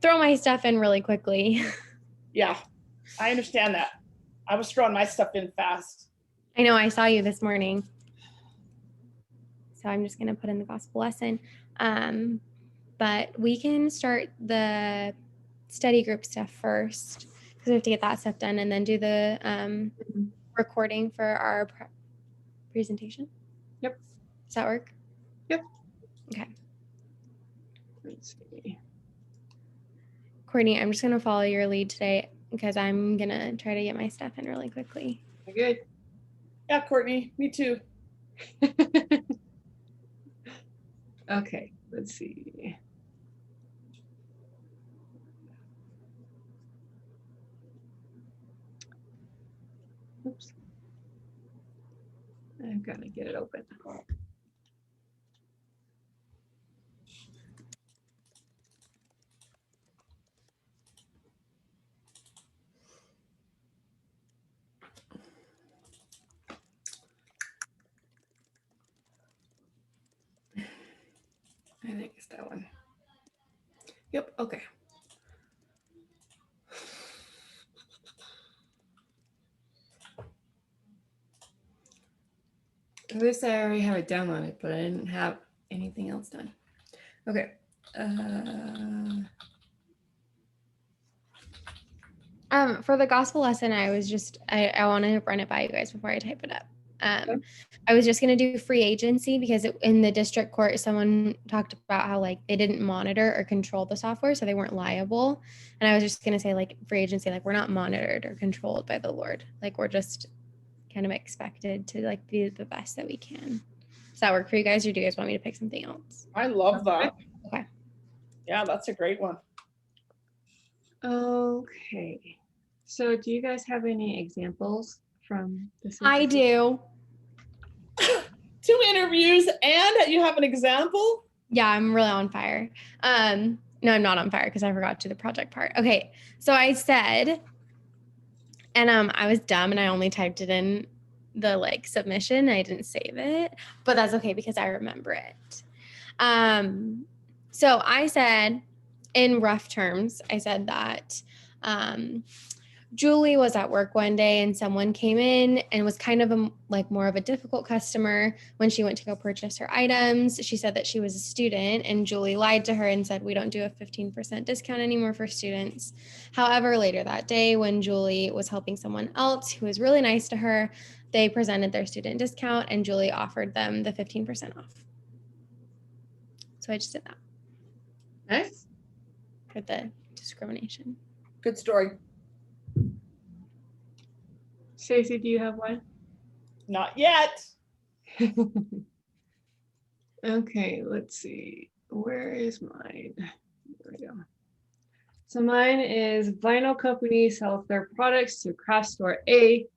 throw my stuff in really quickly. Yeah, I understand that. I was throwing my stuff in fast. I know I saw you this morning. So I'm just going to put in the gospel lesson. But we can start the study group stuff first because we have to get that stuff done and then do the recording for our presentation. Yep. Does that work? Yep. Okay. Let's see. Courtney, I'm just going to follow your lead today because I'm going to try to get my stuff in really quickly. Good. Yeah, Courtney, me too. Okay, let's see. Oops. I've got to get it open. I think it's that one. Yep, okay. This I already have it downloaded, but I didn't have anything else done. Okay. For the gospel lesson, I want to run it by you guys before I type it up. I was just going to do free agency because in the district court, someone talked about how like they didn't monitor or control the software, so they weren't liable. And I was just going to say like free agency, like we're not monitored or controlled by the Lord. Like we're just kind of expected to like be the best that we can. Does that work for you guys, or do you guys want me to pick something else? I love that. Okay. Yeah, that's a great one. Okay. So do you guys have any examples from this? I do. 2 interviews and you have an example? Yeah, I'm really on fire. No, I'm not on fire because I forgot to do the project part. Okay, so I said, and I was dumb and I only typed it in the like submission. I didn't save it, but that's okay because I remember it. So I said, in rough terms, I said that Julie was at work one day and someone came in and was kind of more of a difficult customer when she went to go purchase her items. She said that she was a student and Julie lied to her and said, we don't do a 15% discount anymore for students. However, later that day when Julie was helping someone else who was really nice to her, they presented their student discount and Julie offered them the 15% off. So I just did that. Nice. For the discrimination. Good story. Stacey, do you have one? Not yet. Okay, let's see. Where is mine? There we go. So mine is vinyl company sells their products to craft store A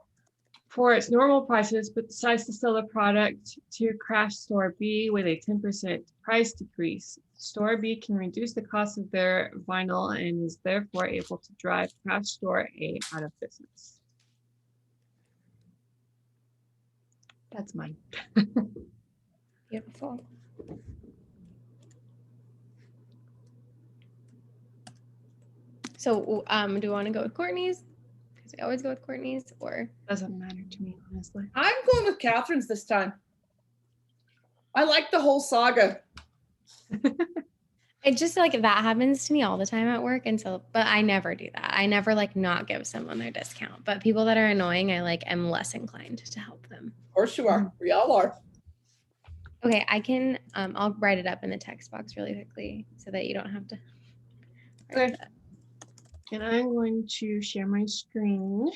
for its normal prices, but decides to sell the product to craft store B with a 10% price decrease. Store B can reduce the cost of their vinyl and is therefore able to drive craft store A out of business. That's mine. Beautiful. So do you want to go with Courtney's? Because I always go with Courtney's, or doesn't matter to me, honestly. I'm going with Catherine's this time. I like the whole saga. It just like that happens to me all the time at work. And so, but I never do that. I never like not give someone their discount. But people that are annoying, I like am less inclined to help them. Of course you are. We all are. Okay, I can. I'll write it up in the text box really quickly so that you don't have to. Okay. And I'm going to share my screen.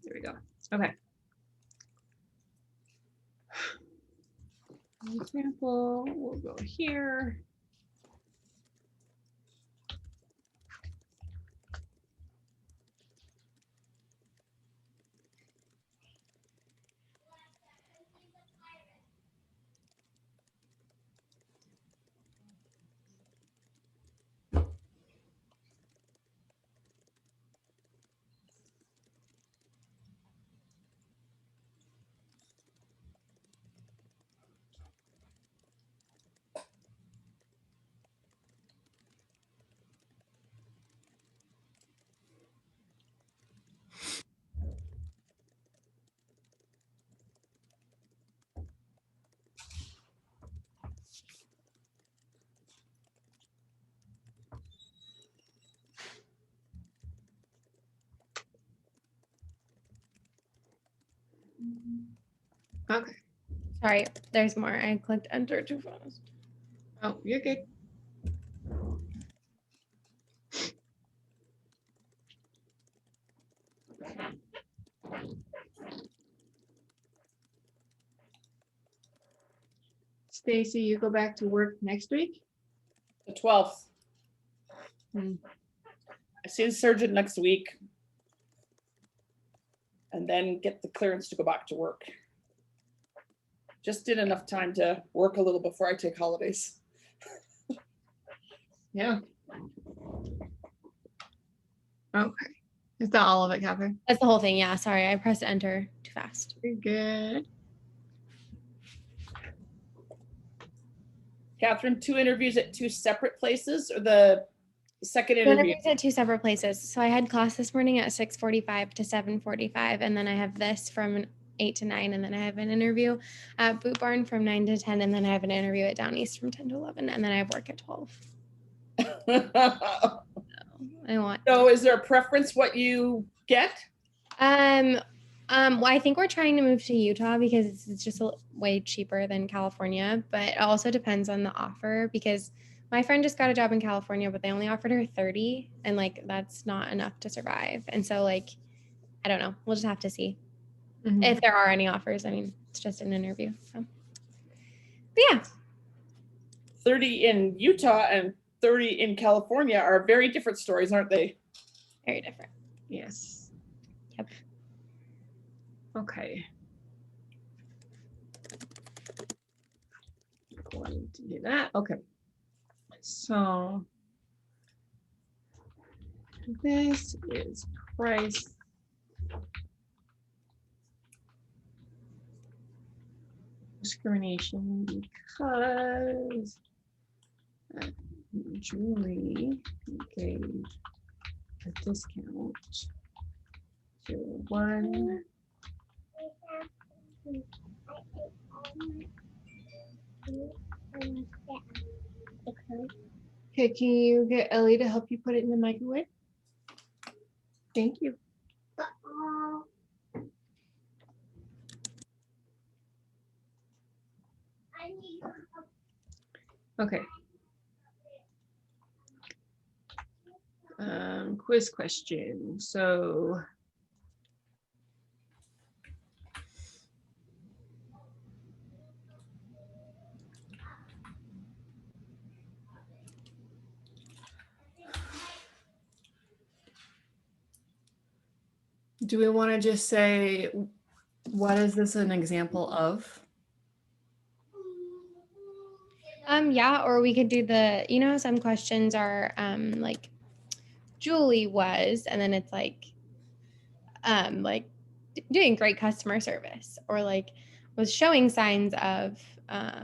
There we go. Okay. Example, we'll go here. Okay. Sorry, there's more. I clicked enter too fast. Oh, you're good. Stacy, you go back to work next week? The 12th. Hmm. I see the surgeon next week. And then get the clearance to go back to work. Just did enough time to work a little before I take holidays. Yeah. Okay. Is that all of it, Catherine? That's the whole thing. Yeah, sorry, I pressed enter too fast. You're good. Catherine, 2 interviews at 2 separate places, or the second interview? Interviews at 2 separate places. So I had class this morning at 6:45 to 7:45, and then I have this from 8 to 9, and then I have an interview at Boot Barn from 9 to 10, and then I have an interview at Down East from 10 to 11, and then I have work at 12. I want. So is there a preference what you get? Well, I think we're trying to move to Utah because it's just way cheaper than California, but it also depends on the offer because my friend just got a job in California, but they only offered her 30, and like that's not enough to survive. And so like, I don't know. We'll just have to see if there are any offers. I mean, it's just an interview. So, but yeah. 30 in Utah and 30 in California are very different stories, aren't they? Very different. Yes. Yep. Okay. Going to do that. Okay. So this is price discrimination because Julie gave a discount to one. Okay, can you get Ellie to help you put it in the microwave? Thank you. Okay. Quiz question. So do we want to just say, what is this an example of? Yeah, or we could do the, some questions are like Julie was, and then it's like doing great customer service, or like was showing signs of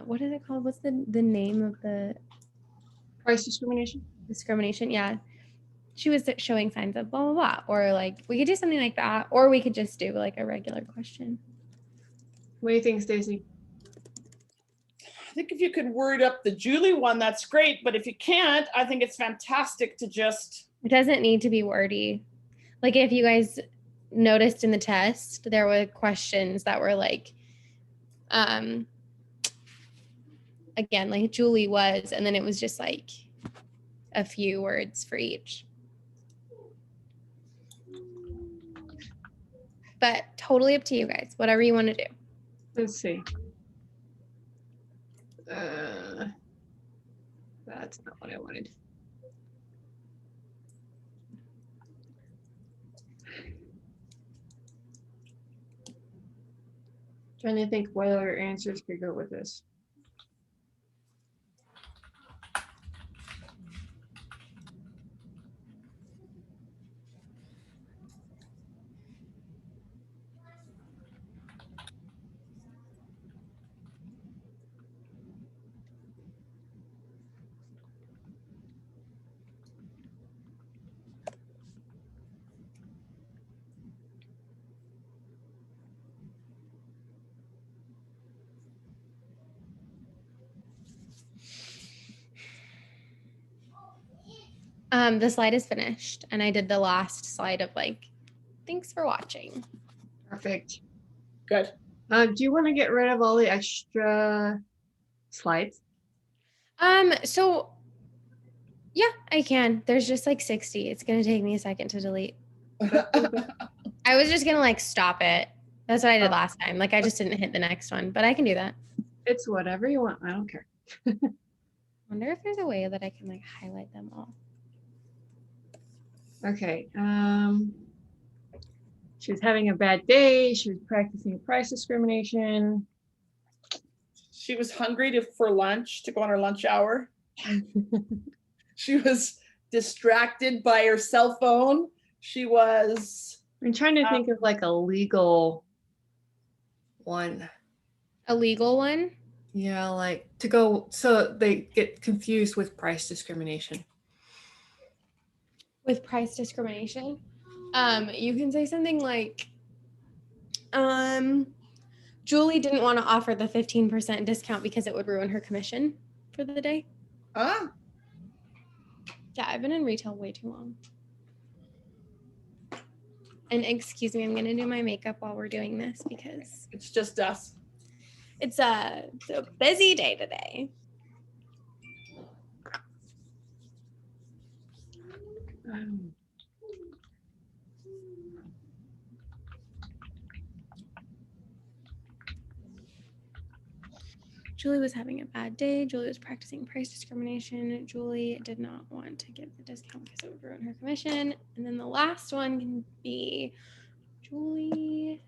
what is it called? What's the name of the Price discrimination? discrimination? Yeah. She was showing signs of blah, blah, blah. Or like we could do something like that, or we could just do like a regular question. What do you think, Stacy? I think if you could word up the Julie one, that's great. But if you can't, I think it's fantastic to just. It doesn't need to be wordy. Like if you guys noticed in the test, there were questions that were like, again, like Julie was, and then it was just like a few words for each. But totally up to you guys, whatever you want to do. Let's see. That's not what I wanted. Trying to think what other answers could go with this. The slide is finished, and I did the last slide of like, thanks for watching. Perfect. Good. Do you want to get rid of all the extra slides? So yeah, I can. There's just like 60. It's gonna take me a second to delete. I was just gonna like stop it. That's what I did Oh. last time. Like I just didn't hit the next one, but I can do that. It's whatever you want. I don't care. Wonder if there's a way that I can like highlight them all. Okay. She was having a bad day. She was practicing price discrimination. She was hungry for lunch, to go on her lunch hour. She was distracted by her cell phone. She was. I'm trying to think of like a legal one. A legal one? Yeah, like to go so they get confused with price discrimination. With price discrimination. You can say something like, Julie didn't want to offer the 15% discount because it would ruin her commission for the day. Ah, Yeah, I've been in retail way too long. And excuse me, I'm gonna do my makeup while we're doing this because it's just us. it's a busy day today. Julie was having a bad day. Julie was practicing price discrimination. Julie did not want to give the discount because it would ruin her commission. And then the last one can be Julie.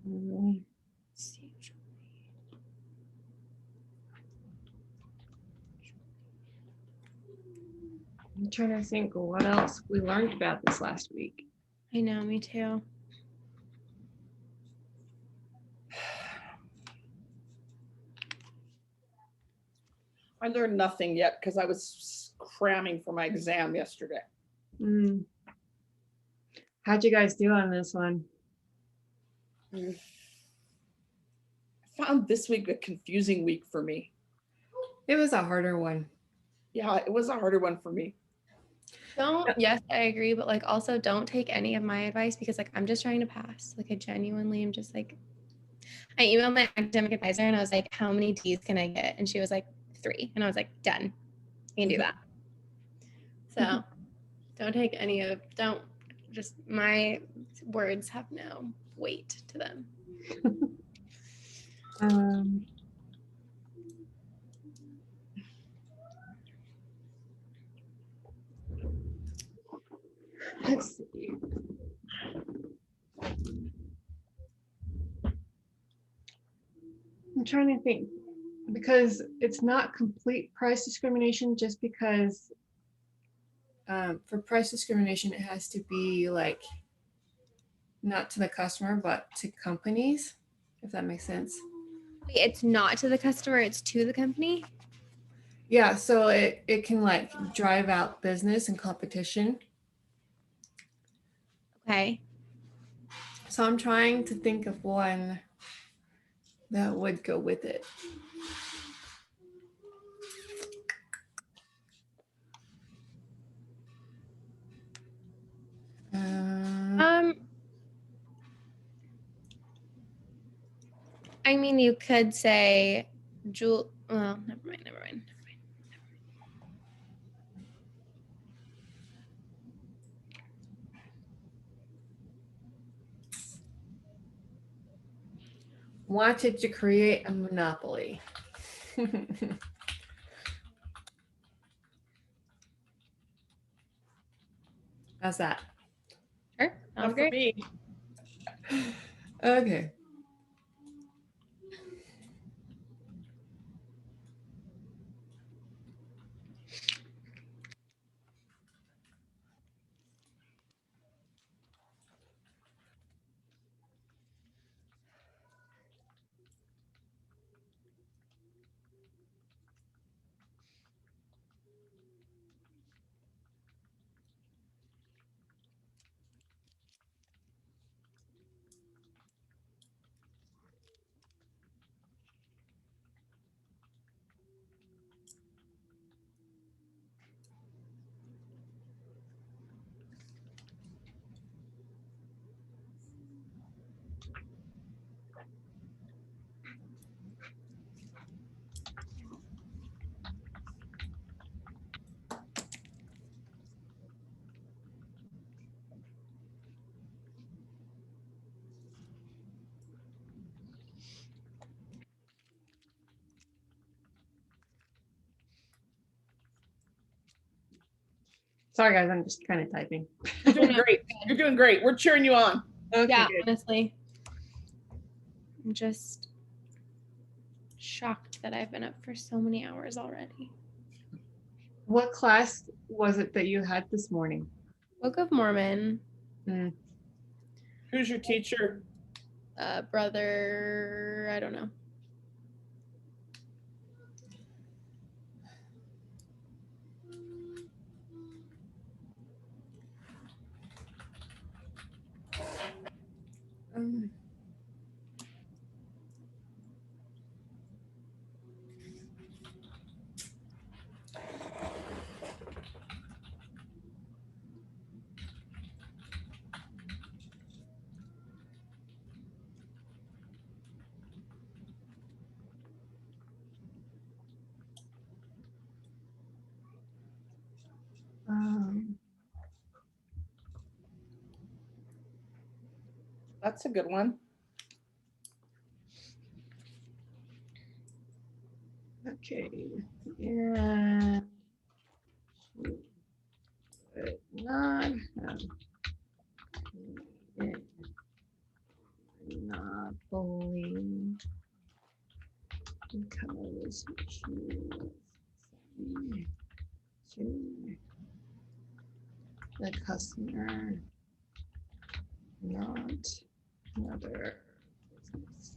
Mm, Let's see, Julie. I'm trying to think what else we learned about this last week. I know, me too. I learned nothing yet because I was cramming for my exam yesterday. Mm. How'd you guys do on this one? I found this week a confusing week for me. It was a harder one. Yeah, it was a harder one for me. Yes, I agree, but like also don't take any of my advice because like I'm just trying to pass. Like I genuinely am just like, I emailed my academic advisor and I was like, how many D's can I get? And she was like, 3. And I was like, done. You can do that. So don't take don't just, my words have no weight to them. Let's see. I'm trying to think because it's not complete price discrimination just because For price discrimination, it has to be like not to the customer, but to companies, if that makes sense. Wait, it's not to the customer, it's to the company. Yeah, so it can like drive out business and competition. Okay. So I'm trying to think of one that would go with it. I mean, you could say, well, never mind. Wanted to create a monopoly. How's that? Sure, Not sounds for great. me. Okay. Sorry, guys, I'm just kind of typing. You're doing great. You're doing great. We're cheering you on. Okay, Yeah, good. honestly. I'm just shocked that I've been up for so many hours already. What class was it that you had this morning? Book of Mormon, Who's your teacher? brother, I don't know. Um, That's a good one. Okay. Yeah. Not have it. Not fully because to the customer, not another business.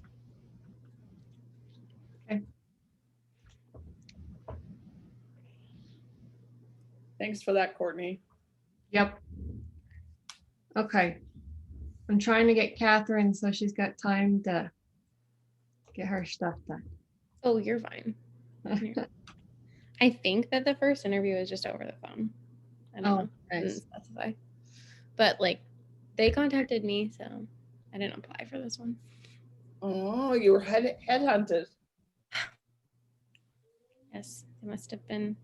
Thanks for that, Courtney. Yep. Okay. I'm trying to get Catherine so she's got time to get her stuff done. Oh, you're fine. I think that the first interview was just over the phone. I don't know. Didn't nice. specify. But like they contacted me, so I didn't apply for this one. Oh, you were headhunted. Yes, I must have been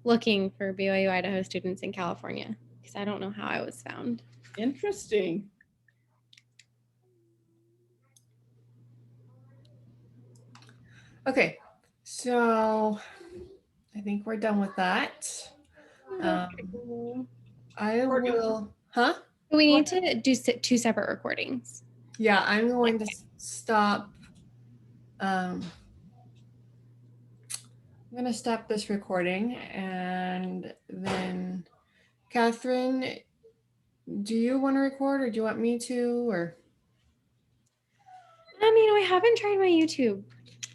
looking for BYU Idaho students in California because I don't know how I was found. Interesting. okay, so I think we're done with that. I will, huh? We need to do two separate recordings. Yeah, I'm going to stop. I'm going to stop this recording and then Catherine, do you want to record or do you want me to, or? I mean, I haven't tried my YouTube,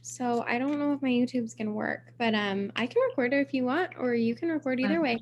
so I don't know if my YouTube's gonna work, but I can record it if you want, or you can record either way.